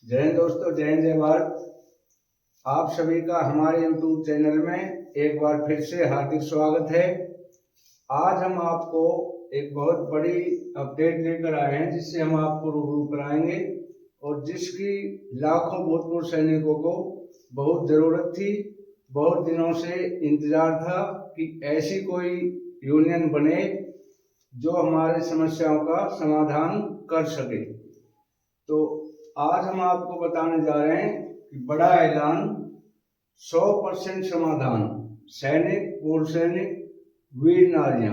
जय हिंद दोस्तों, जय हिंद, जय भारत। आप सभी का हमारे YouTube चैनल में एक बार फिर से हार्दिक स्वागत है। आज हम आपको एक बहुत बड़ी अपडेट लेकर आए हैं जिससे हम आपको रूबरू कराएंगे और जिसकी लाखों भूतपूर्व सैनिकों को बहुत ज़रूरत थी। बहुत दिनों से इंतजार था कि ऐसी कोई यूनियन बने जो हमारी समस्याओं का समाधान कर सके। तो आज हम आपको बताने जा रहे हैं कि बड़ा ऐलान, 100% समाधान, सैनिक, पूर्व सैनिक, वीर नारियां।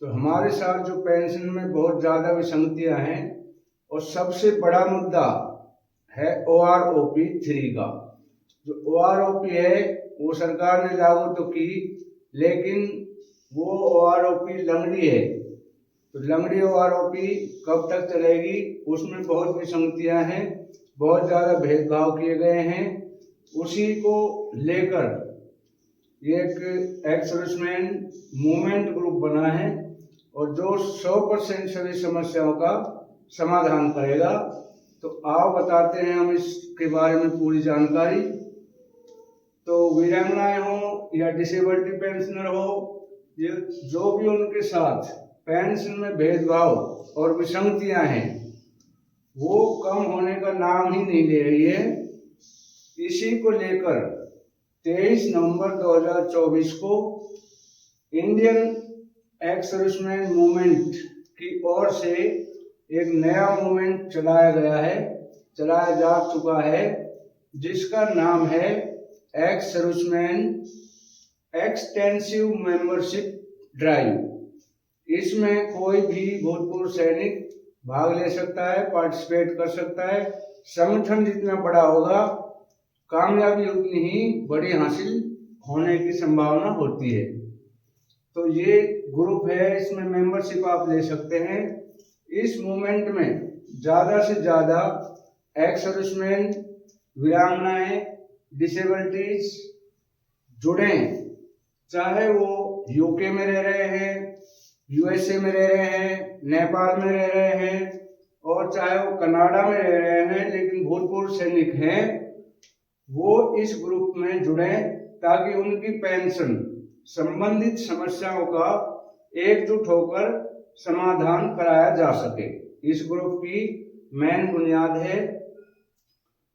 तो हमारे साथ जो पेंशन में बहुत ज़्यादा विसंगतियां हैं और सबसे बड़ा मुद्दा है OROP 3 का। जो OROP है वो सरकार ने लागू तो की, लेकिन वो OROP लंगड़ी है। तो लंगड़ी OROP कब तक चलेगी, उसमें बहुत विसंगतियां हैं, बहुत ज़्यादा भेदभाव किए गए हैं। उसी को लेकर एक एक्स सर्विसमैन मूवमेंट ग्रुप बना है और जो 100% सभी समस्याओं का समाधान करेगा। तो आओ बताते हैं हम इसके बारे में पूरी जानकारी। तो वीरांगनाएं हो या डिसेबिलिटी पेंशनर हो, ये जो भी उनके साथ पेंशन में भेदभाव और विसंगतियां हैं वो कम होने का नाम ही नहीं ले रही है। इसी को लेकर 23 नवंबर 2024 को इंडियन एक्स सर्विसमैन मूवमेंट की ओर से एक नया मूवमेंट चलाया जा चुका है, जिसका नाम है ex serviceman extensive membership drive. इसमें कोई भी भूतपूर्व सैनिक भाग ले सकता है, पार्टिसिपेट कर सकता है। संगठन जितना बड़ा होगा, कामयाबी उतनी ही बड़ी हासिल होने की संभावना होती है। तो ये ग्रुप है, इसमें मेंबरशिप आप ले सकते हैं। इस मूवमेंट में ज़्यादा से ज़्यादा एक्स सर्विसमैन, वीरांगनाएं, डिसेबिलिटीज जुड़े, चाहे वो यूके में रह रहे हैं, USA में रह रहे हैं, नेपाल में रह रहे हैं और चाहे वो कनाडा में रह रहे हैं, लेकिन भूतपूर्व सैनिक हैं, वो इस ग्रुप में जुड़े ताकि उनकी पेंशन संबंधित समस्याओं का एकजुट होकर समाधान कराया जा सके। इस ग्रुप की मेन बुनियाद है,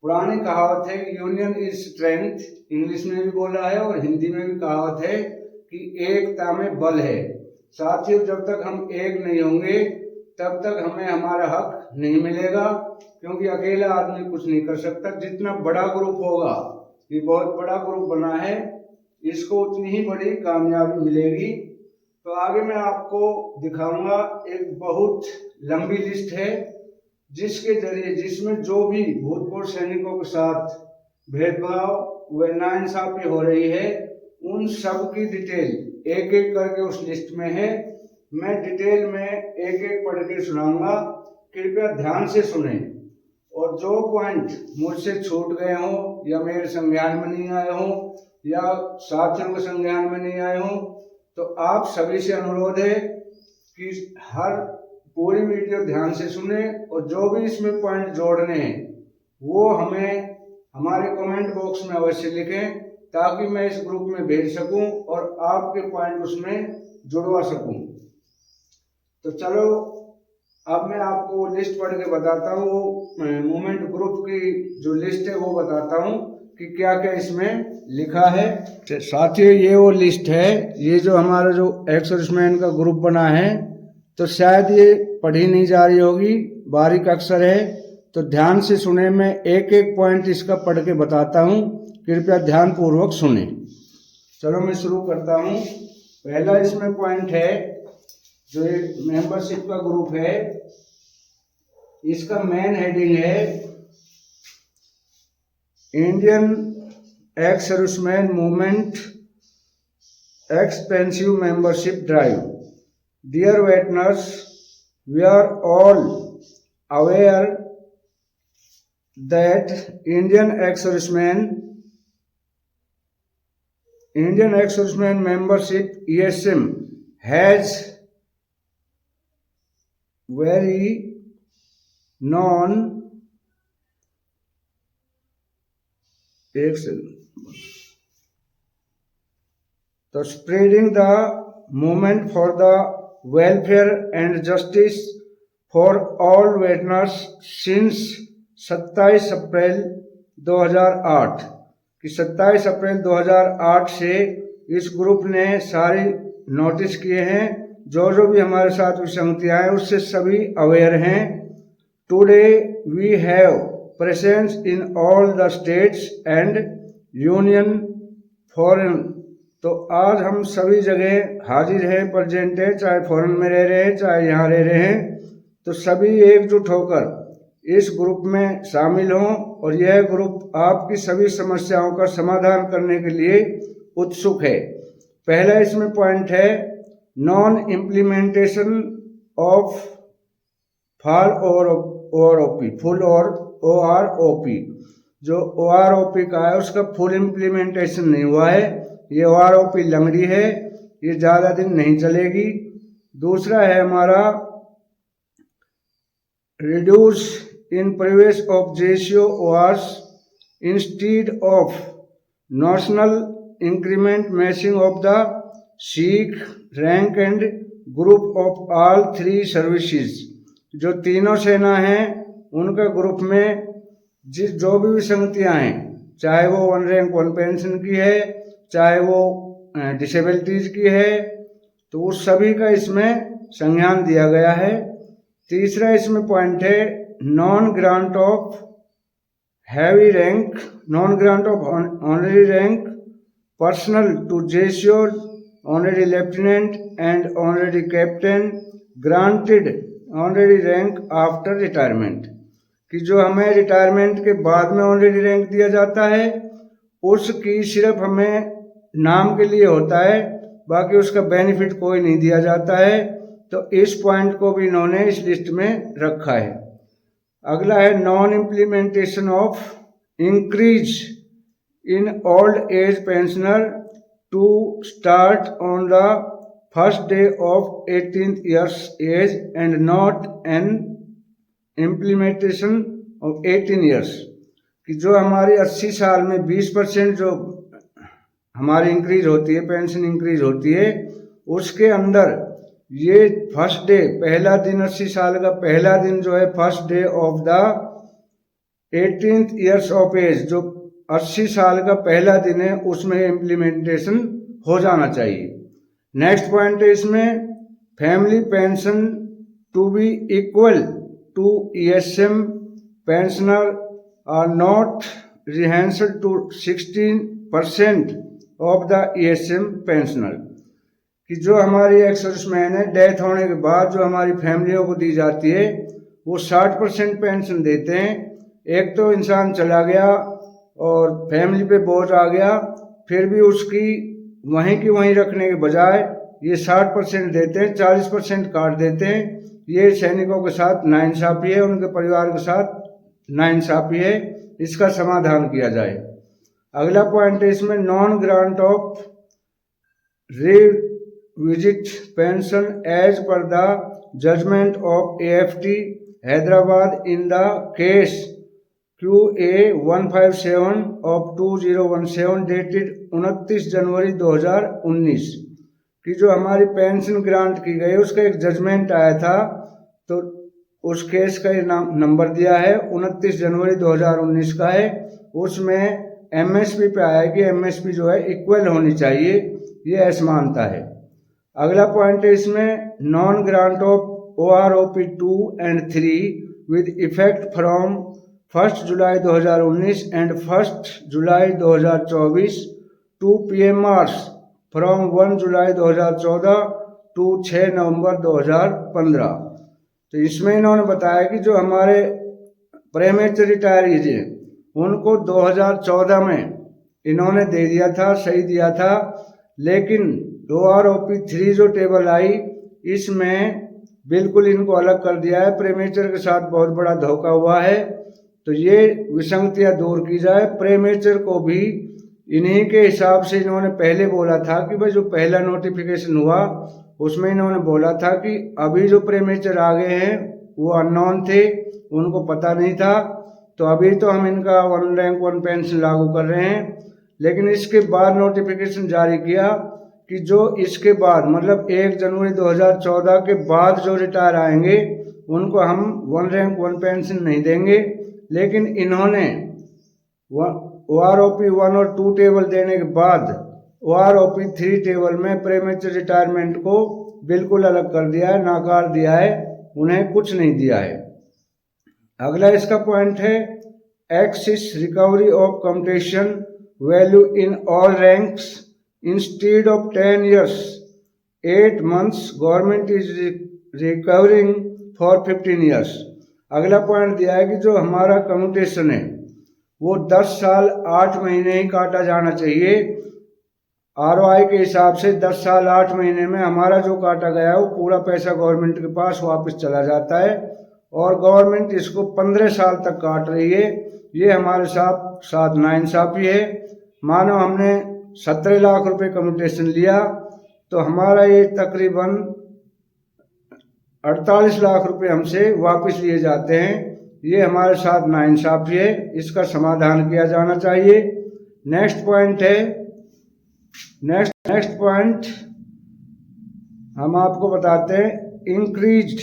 पुरानी कहावत है कि यूनियन इज स्ट्रेंथ, इंग्लिश में भी बोला है और हिंदी में भी कहावत है कि एकता में बल है। साथियों, जब तक हम एक नहीं होंगे तब तक हमें हमारा हक नहीं मिलेगा, क्योंकि अकेला आदमी कुछ नहीं कर सकता। जितना बड़ा ग्रुप होगा, ये बहुत बड़ा ग्रुप बना है, इसको उतनी ही बड़ी कामयाबी मिलेगी। तो आगे मैं आपको दिखाऊंगा, एक बहुत लंबी लिस्ट है जिसके जरिए, जिसमें जो भी भूतपूर्व सैनिकों के साथ भेदभाव व नाइंसाफी हो रही है उन सब की डिटेल एक एक करके उस लिस्ट में है। मैं डिटेल में एक एक पढ़ के सुनाऊंगा, कृपया ध्यान से सुने। और जो पॉइंट मुझसे छूट गए हों या मेरे संज्ञान में नहीं आए हों या साथियों के संज्ञान में नहीं आए हों, तो आप सभी से अनुरोध है कि हर पूरी वीडियो ध्यान से सुने और जो भी इसमें पॉइंट जोड़ने हैं वो हमें हमारे कमेंट बॉक्स में अवश्य लिखें, ताकि मैं इस ग्रुप में भेज सकूं और आपके पॉइंट उसमें जुड़वा सकूं। तो चलो अब मैं आपको लिस्ट पढ़ के बताता हूँ, वो मूवमेंट ग्रुप की जो लिस्ट है वो बताता हूँ कि क्या क्या इसमें लिखा है। साथियों, ये वो लिस्ट है, ये जो हमारा जो एक्स सर्विसमैन का ग्रुप बना है, तो शायद ये पढ़ी नहीं जा रही होगी, बारीक अक्षर है, तो ध्यान से सुने। मैं एक एक पॉइंट इसका पढ़ के बताता हूँ, कृपया ध्यान पूर्वक सुने। चलो मैं शुरू करता हूँ। पहला इसमें पॉइंट है, जो एक मेंबरशिप का ग्रुप है, इसका मेन हेडिंग है Indian ex serviceman movement expensive membership drive. Dear veterans, we are all aware that Indian ex-servicemen membership ESM has very known एक सेकंड। तो spreading the movement for the welfare and justice for all veterans since 27 April 2008 कि 27 April 2008 से इस group ने सारी notice किए हैं, जो भी हमारे साथ विसंगतियां हैं उससे सभी अवेयर हैं। Today we have presence in all the states and union foreign. तो आज हम सभी जगह हाजिर हैं, प्रेजेंट है, चाहे फॉरेन में रह रहे हैं चाहे यहाँ रह रहे हैं। तो सभी एकजुट होकर इस ग्रुप में शामिल हों और यह ग्रुप आपकी सभी समस्याओं का समाधान करने के लिए उत्सुक है। पहला इसमें पॉइंट है नॉन इम्प्लीमेंटेशन ऑफ फुल और OROP। जो OROP का है उसका फुल इम्प्लीमेंटेशन नहीं हुआ है। ये OROP लंगड़ी है, ये ज़्यादा दिन नहीं चलेगी। दूसरा है हमारा reduce in previous of JCO was instead of national increment matching of the Sikh rank and group of all three services। जो तीनों सेना हैं उनका ग्रुप में जो भी विसंगतियां हैं, चाहे वो 1 रैंक 1 पेंशन की है, चाहे वो डिसेबिलिटीज की है, तो उस सभी का इसमें संज्ञान दिया गया है। तीसरा इसमें पॉइंट है non grant of heavy rank, non grant of honorary rank personal to JCO, honorary lieutenant and honorary captain granted honorary rank after retirement. कि जो हमें रिटायरमेंट के बाद में ऑनररी रैंक दिया जाता है उसकी सिर्फ हमें नाम के लिए होता है, बाकी उसका बेनिफिट कोई नहीं दिया जाता है। तो इस पॉइंट को भी इन्होंने इस लिस्ट में रखा है। अगला है non implementation of increase in old age pensioner to start on the first day of 18th years age and not an implementation of 18 years। कि जो हमारी 80 साल में 20% जो हमारी इंक्रीज होती है, पेंशन इंक्रीज होती है, उसके अंदर ये फर्स्ट डे, पहला दिन 80 साल का पहला दिन जो है first day of the 18th years of age, जो 80 साल का पहला दिन है उसमें इम्प्लीमेंटेशन हो जाना चाहिए। नेक्स्ट पॉइंट है इसमें family pension to be equal to ESM pensioner are not enhanced to 16% of the ESM pensioner. कि जो हमारी एक्स सर्विसमैन है डेथ होने के बाद जो हमारी फैमिलियों को दी जाती है वो 60% पेंशन देते हैं। एक तो इंसान चला गया और फैमिली पे बोझ आ गया, फिर भी उसकी वहीं की वहीं रखने के बजाय ये 60% देते हैं, 40% काट देते हैं। ये सैनिकों के साथ नाइंसाफी है, उनके परिवार के साथ नाइंसाफी है, इसका समाधान किया जाए। अगला पॉइंट है इसमें non grant of visit pension as per the judgement of AFT Hyderabad in the case QA 157 ऑफ 2017 डेटेड 29 जनवरी 2019। कि जो हमारी पेंशन ग्रांट की गई उसका एक जजमेंट आया था, तो उस केस का ये नंबर दिया है 29 जनवरी 2019 का है। उसमें MSP पे आया कि MSP जो है इक्वल होनी चाहिए, ये असमानता है। अगला पॉइंट है इसमें non grant of OROP 2 and 3 with effect from 1 July 2019 and 1 July 2024 to PMRs from 1 July 2014 to 6 November 2015। तो इसमें इन्होंने बताया कि जो हमारे प्रेमेचर रिटायरीज हैं उनको 2014 में इन्होंने दे दिया था, सही दिया था, लेकिन OROP 3 जो टेबल आई इसमें बिल्कुल इनको अलग कर दिया है। प्रेमेचर के साथ बहुत बड़ा धोखा हुआ है, तो ये विसंगतियां दूर की जाए। प्रेमेचर को भी इन्हीं के हिसाब से इन्होंने पहले बोला था कि भाई जो पहला नोटिफिकेशन हुआ उसमें इन्होंने बोला था कि अभी जो प्रेमेचर आ गए हैं वो अननोन थे, उनको पता नहीं था। तो अभी तो हम इनका 1 रैंक 1 पेंशन लागू कर रहे हैं, लेकिन इसके बाद नोटिफिकेशन जारी किया कि जो इसके बाद मतलब 1 जनवरी 2014 के बाद जो रिटायर आएंगे उनको हम 1 रैंक 1 पेंशन नहीं देंगे। लेकिन इन्होंने OROP 1 और 2 टेबल देने के बाद OROP 3 टेबल में प्रीमेच्योर रिटायरमेंट को बिल्कुल अलग कर दिया है, नाकार दिया है, उन्हें कुछ नहीं दिया है। अगला इसका पॉइंट है axis recovery of competition value in all ranks instead of 10 years 8 months government is recovering for 15 years। अगला पॉइंट दिया है कि जो हमारा कम्यूटेशन है वो 10 साल 8 महीने ही काटा जाना चाहिए। ROI के हिसाब से 10 साल 8 महीने में हमारा जो काटा गया है वो पूरा पैसा गवर्नमेंट के पास वापस चला जाता है, और गवर्नमेंट इसको 15 साल तक काट रही है। ये हमारे साथ नाइंसाफी है। मानो हमने 17 लाख रुपए कम्यूटेशन लिया तो हमारा ये तकरीबन 48 लाख रुपए हमसे वापस लिए जाते हैं। ये हमारे साथ नाइंसाफी है, इसका समाधान किया जाना चाहिए। नेक्स्ट पॉइंट है नेक्स्ट पॉइंट हम आपको बताते हैं increased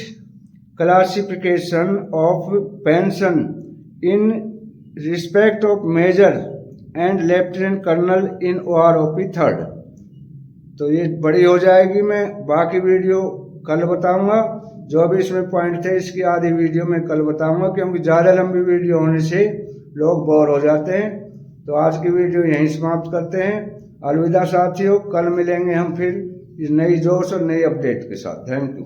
classification of pension in respect of major and lieutenant colonel in OROP 3। तो ये बड़ी हो जाएगी, मैं बाकी वीडियो कल बताऊंगा। जो भी इसमें पॉइंट थे इसकी आधी वीडियो मैं कल बताऊंगा, क्योंकि ज़्यादा लंबी वीडियो होने से लोग बोर हो जाते हैं। तो आज की वीडियो यहीं समाप्त करते हैं। अलविदा साथियों, कल मिलेंगे हम फिर नई जोश और नई अपडेट के साथ। Thank you.